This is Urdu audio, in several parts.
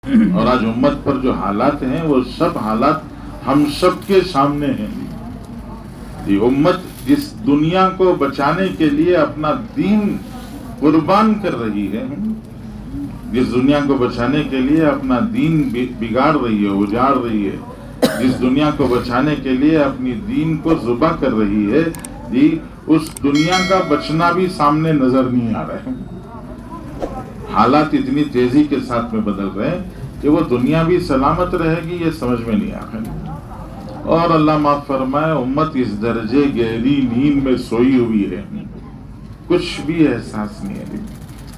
اور آج امت پر جو حالات ہیں وہ سب حالات ہم سب کے سامنے ہیں. یہ امت جس دنیا کو بچانے کے لیے اپنا دین قربان کر رہی ہے، جس دنیا کو بچانے کے لیے اپنا دین بگاڑ رہی ہے، اجاڑ رہی ہے، جس دنیا کو بچانے کے لیے اپنی دین کو ذبح کر رہی ہے، جی اس دنیا کا بچنا بھی سامنے نظر نہیں آ رہا ہے. حالات اتنی تیزی کے ساتھ میں بدل رہے ہیں کہ وہ دنیا بھی سلامت رہے گی یہ سمجھ میں نہیں آ رہا. اور اللہ معاف فرمائے، امت اس درجے گہری نیند میں سوئی ہوئی ہے، کچھ بھی احساس نہیں ہے.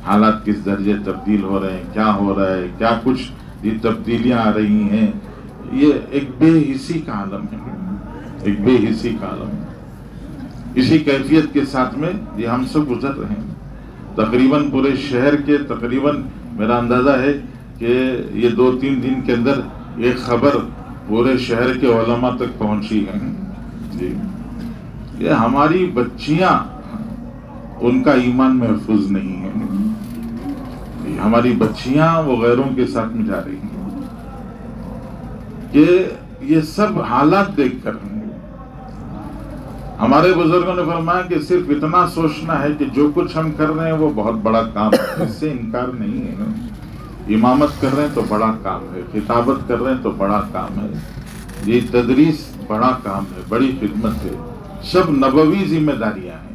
حالات کس درجے تبدیل ہو رہے ہیں، کیا ہو رہا ہے، کیا کچھ یہ تبدیلیاں آ رہی ہیں. یہ ایک بے حسی کا عالم ہے، ایک بے حسی کا عالم ہے. اسی کیفیت کے ساتھ میں یہ ہم سب گزر رہے ہیں. تقریباً پورے شہر کے تقریباً میرا اندازہ ہے کہ یہ 2-3 دن کے اندر ایک خبر پورے شہر کے علماء تک پہنچی ہے. جی یہ ہماری بچیاں، ان کا ایمان محفوظ نہیں ہے. ہماری بچیاں وہ غیروں کے ساتھ میں جا رہی ہیں کہ یہ سب حالات دیکھ کر. ہمارے بزرگوں نے فرمایا کہ صرف اتنا سوچنا ہے کہ جو کچھ ہم کر رہے ہیں وہ بہت بڑا کام ہے، اس سے انکار نہیں ہے. امامت کر رہے ہیں تو بڑا کام ہے، خطابت کر رہے ہیں تو بڑا کام ہے، یہ تدریس بڑا کام ہے، بڑی خدمت ہے، سب نبوی ذمہ داریاں ہیں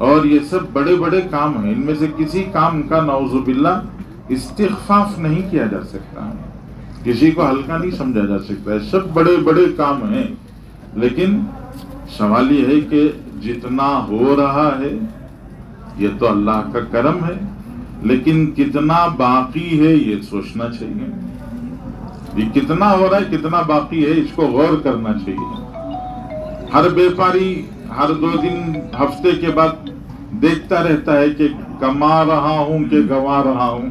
اور یہ سب بڑے بڑے کام ہیں. ان میں سے کسی کام کا نعوذ باللہ استخفاف نہیں کیا جا سکتا، کسی کو ہلکا نہیں سمجھا جا سکتا ہے. سب بڑے بڑے کام ہیں، لیکن سوال یہ ہے کہ جتنا ہو رہا ہے یہ تو اللہ کا کرم ہے، لیکن کتنا باقی ہے یہ سوچنا چاہیے. یہ کتنا ہو رہا ہے، کتنا باقی ہے، اس کو غور کرنا چاہیے. ہر بیپاری ہر 2 دن ہفتے کے بعد دیکھتا رہتا ہے کہ کما رہا ہوں کہ گنوا رہا ہوں.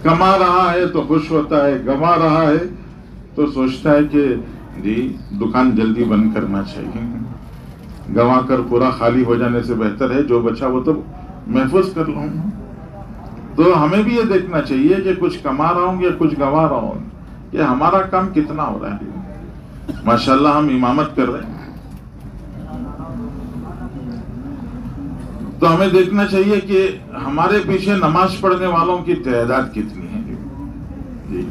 کما رہا ہے تو خوش ہوتا ہے، گنوا رہا ہے تو سوچتا ہے کہ جی دکان جلدی بند کرنا چاہیے. گنوا کر پورا خالی ہو جانے سے بہتر ہے جو بچا وہ تو محفوظ کر لوں. تو ہمیں بھی یہ دیکھنا چاہیے کہ کچھ کما رہا ہوں یا کچھ گنوا رہا ہوں، کہ ہمارا کام کتنا ہو رہا ہے. ماشاءاللہ ہم امامت کر رہے ہیں تو ہمیں دیکھنا چاہیے کہ ہمارے پیچھے نماز پڑھنے والوں کی تعداد کتنی ہے. جی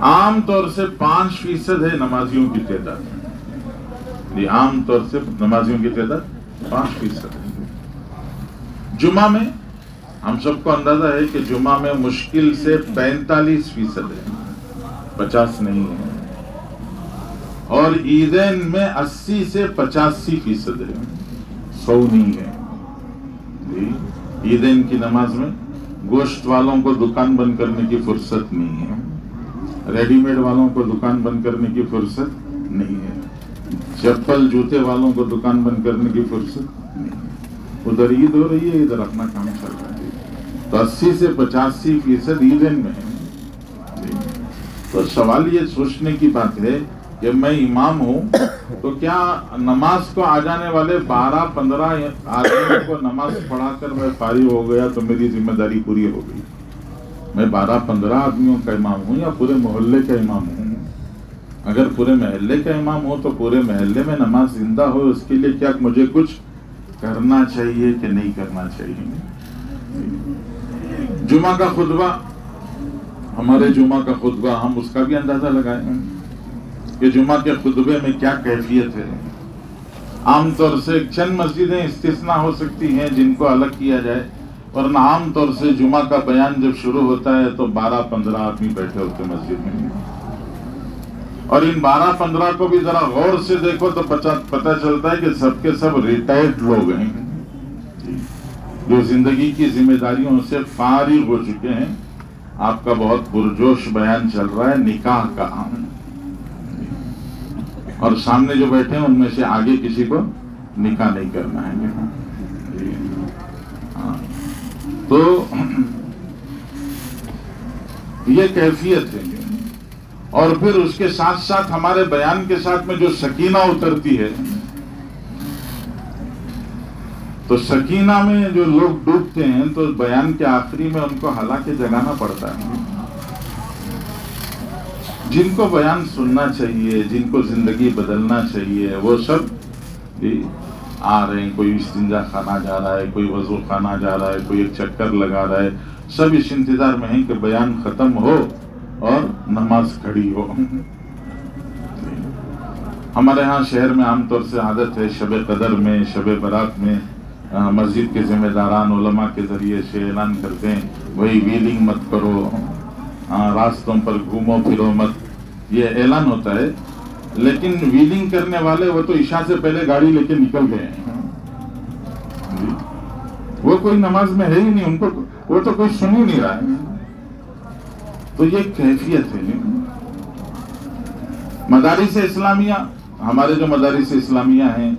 عام طور سے 5% ہے نمازیوں کی تعداد. جی عام طور سے نمازیوں کی تعداد 5% ہے. جمعہ میں ہم سب کو اندازہ ہے کہ جمعہ میں مشکل سے 45% ہے، 50 نہیں ہے. اور عیدین میں 80 سے 85% ہے، 100 نہیں ہے. جی عیدین کی نماز میں گوشت والوں کو دکان بند کرنے کی فرصت نہیں ہے، ریڈی میڈ والوں کو دکان بند کرنے کی فرصت نہیں ہے، چپل جوتے والوں کو دکان بند کرنے کی فرصت نہیں ہے. ادھر عید ہو رہی ہے، ادھر اپنا کام چل رہا ہے. تو 80 سے 85% عیدین میں ہے. تو سوال یہ سوچنے کی بات ہے کہ میں امام ہوں تو کیا نماز کو آ جانے والے 12-15 آدمیوں کو نماز پڑھا کر میں فارغ ہو گیا تو میری ذمہ داری پوری ہو گئی؟ میں 12-15 آدمیوں کا امام ہوں یا پورے محلے کا امام ہوں؟ اگر پورے محلے کا امام ہو تو پورے محلے میں نماز زندہ ہو، اس کے لیے کیا مجھے کچھ کرنا چاہیے کہ نہیں کرنا چاہیے؟ جمعہ کا خطبہ، ہمارے جمعہ کا خطبہ ہم اس کا بھی اندازہ لگائیں کہ جمعہ کے خطبے میں کیا کیفیت ہے. عام طور سے چند مسجدیں استثناء ہو سکتی ہیں جن کو الگ کیا جائے، ورنہ عام طور سے جمعہ کا بیان جب شروع ہوتا ہے تو 12-15 آدمی بیٹھے ہوتے مسجد میں. اور ان 12-15 کو بھی ذرا غور سے دیکھو تو پتہ چلتا ہے کہ سب کے سب ریٹائرڈ لوگ ہیں جو زندگی کی ذمہ داریوں سے فارغ ہو چکے ہیں. آپ کا بہت پرجوش بیان چل رہا ہے نکاح کا، اور سامنے جو بیٹھے ہیں ان میں سے آگے کسی کو نکاح نہیں کرنا ہے. تو یہ کیفیت ہے. اور پھر اس کے ساتھ ساتھ ہمارے بیان کے ساتھ میں جو سکینہ اترتی ہے تو سکینہ میں جو لوگ ڈوبتے ہیں تو بیان کے آخری میں ان کو ہلا کے جگانا پڑتا ہے. جن کو بیان سننا چاہیے، جن کو زندگی بدلنا چاہیے، وہ سب آ رہے ہیں. کوئی استنجا خانہ جا رہا ہے، کوئی وضو خانہ جا رہا ہے، کوئی ایک چکر لگا رہا ہے. سب اس انتظار میں ہیں کہ بیان ختم ہو اور نماز کھڑی ہو. ہمارے ہاں شہر میں عام طور سے عادت ہے شب قدر میں، شب برات میں مسجد کے ذمہ داران علماء کے ذریعے سے اعلان کرتے ہیں وہی ویلنگ مت کرو، راستوں پر گھومو پھرو مت، یہ اعلان ہوتا ہے. لیکن ویلنگ کرنے والے وہ تو عشاء سے پہلے گاڑی لے کے نکل گئے ہیں. وہ کوئی نماز میں ہے ہی نہیں، ان کو وہ تو کوئی سن ہی نہیں رہا ہے. تو یہ کیفیت ہے. مدارس اسلامیہ، ہمارے جو مدارس اسلامیہ ہیں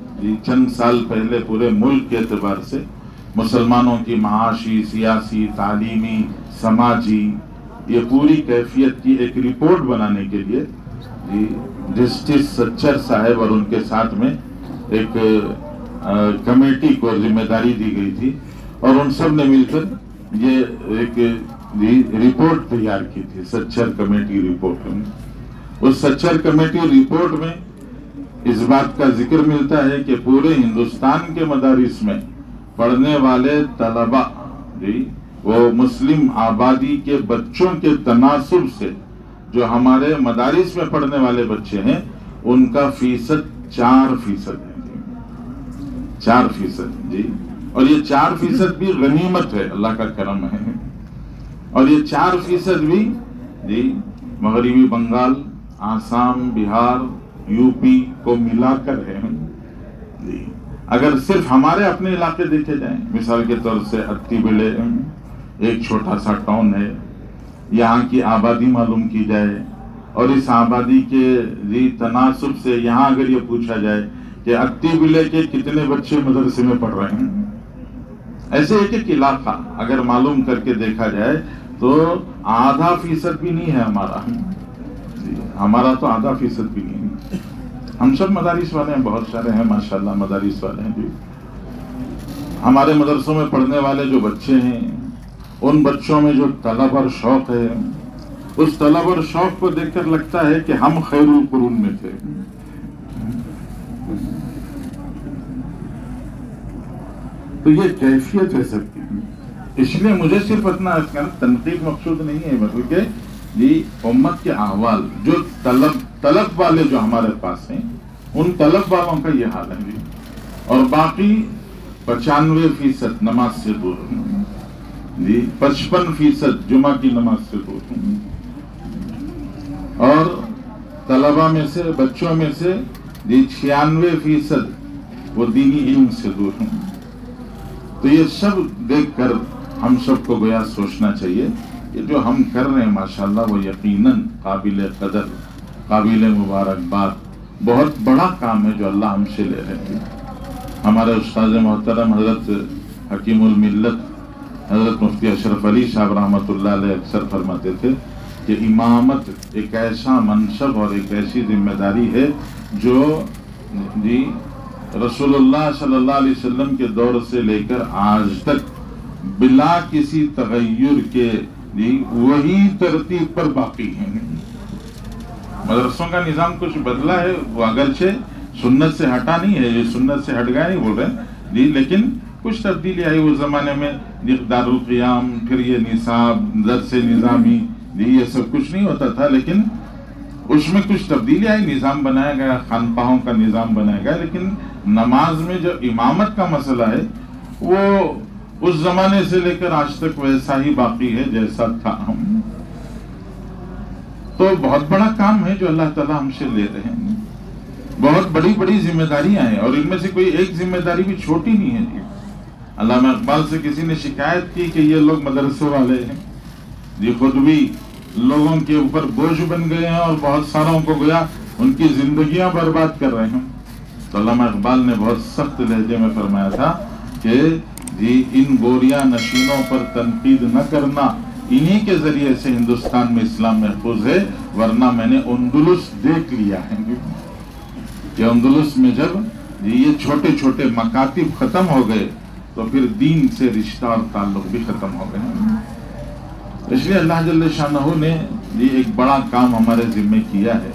چند سال پہلے پورے ملک کے اعتبار سے مسلمانوں کی معاشی، سیاسی، تعلیمی، سماجی یہ پوری کیفیت کی ایک رپورٹ بنانے کے لیے جسٹس سچر صاحب اور ان کے ساتھ میں ایک کمیٹی کو ذمہ داری دی گئی تھی اور ان سب نے مل کر یہ ایک رپورٹ تیار کی تھی، سچر کمیٹی رپورٹ. اس سچر کمیٹی رپورٹ میں اس بات کا ذکر ملتا ہے کہ پورے ہندوستان کے مدارس میں پڑھنے والے طلباء وہ مسلم آبادی کے بچوں کے تناسب سے جو ہمارے مدارس میں پڑھنے والے بچے ہیں ان کا فیصد 4% ہے. 4% اور یہ 4% بھی غنیمت ہے، اللہ کا کرم ہے. اور یہ 4% بھی مغربی بنگال، آسام، بہار، یو پی کو ملا کر ہے. اگر صرف ہمارے اپنے علاقے دیکھے جائیں، مثال کے طور سے اتی بلے ایک چھوٹا سا ٹاؤن ہے، یہاں کی آبادی معلوم کی جائے اور اس آبادی کے تناسب سے یہاں اگر یہ پوچھا جائے کہ اتی بلے کے کتنے بچے مدرسے میں پڑھ رہے ہیں، ایسے ایک علاقہ اگر معلوم کر کے دیکھا جائے تو 0.5% بھی نہیں ہے ہمارا تو 0.5% بھی نہیں ہے. ہم سب مدارس والے ہیں، بہت سارے ہیں ماشاءاللہ مدارس والے ہیں. ہمارے مدرسوں میں پڑھنے والے جو بچے ہیں ان بچوں میں جو طلب اور شوق ہے، اس طلب اور شوق کو دیکھ کر لگتا ہے کہ ہم خیر القرون میں تھے. تو یہ کیفیت ہے سب کی. اس لیے مجھے صرف اتنا تنقید مقصود نہیں ہے، بلکہ امت کے احوال جو طلب والے جو ہمارے پاس ہیں ان طلب والوں کا یہ حال ہے. اور باقی 95% نماز سے دور ہیں، 55% جمعہ کی نماز سے دور ہیں، اور طلبہ میں سے بچوں میں سے 96% وہ دینی علم سے دور ہیں. تو یہ سب دیکھ کر ہم سب کو گویا سوچنا چاہیے کہ جو ہم کر رہے ہیں ماشاءاللہ وہ یقیناً قابل قدر، قابل مبارکباد، بہت بڑا کام ہے جو اللہ ہم سے لے رہے ہیں. ہمارے استاد محترم حضرت حکیم الملت حضرت مفتی اشرف علی صاحب رحمۃ اللہ علیہ اکثر فرماتے تھے کہ امامت ایک ایسا منصب اور ایک ایسی ذمہ داری ہے جو رسول اللہ صلی اللہ علیہ وسلم کے دور سے لے کر آج تک بلا کسی تغیر کے وہی ترتیب پر باقی ہے. مدرسوں کا نظام کچھ بدلا ہے، وہ اگرچہ سنت سے ہٹا نہیں ہے، یہ سنت سے ہٹ گیا نہیں بول رہے لیکن کچھ تبدیلی آئی. اس زمانے میں دار القیام، پھر یہ نصاب، درس نظامی، یہ سب کچھ نہیں ہوتا تھا، لیکن اس میں کچھ تبدیلی آئی، نظام بنایا گیا، خانقاہوں کا نظام بنایا گیا. لیکن نماز میں جو امامت کا مسئلہ ہے وہ اس زمانے سے لے کر آج تک ویسا ہی باقی ہے جیسا تھا. تو بہت بڑا کام ہے جو اللہ تعالیٰ ہم سے لے رہے ہیں. بہت بڑی بڑی ذمہ داریاں ہیں اور ان میں سے کوئی ایک ذمہ داری بھی چھوٹی نہیں ہے. علامہ اقبال سے کسی نے شکایت کی کہ یہ لوگ مدرسے والے ہیں، یہ خود بھی لوگوں کے اوپر بوجھ بن گئے ہیں اور بہت ساروں کو گیا ان کی زندگیاں برباد کر رہے ہیں. تو علامہ اقبال نے بہت سخت لہجے میں فرمایا تھا کہ ان گوریاں نشینوں پر تنقید نہ کرنا، انہی کے ذریعے سے ہندوستان میں اسلام محفوظ ہے، ورنہ میں نے اندلس دیکھ لیا ہے کہ اندلس میں جب یہ چھوٹے چھوٹے مکاتب ختم ہو گئے تو پھر دین سے رشتہ اور تعلق بھی ختم ہو گئے. اس لیے اللہ جل شانہ نے یہ ایک بڑا کام ہمارے ذمے کیا ہے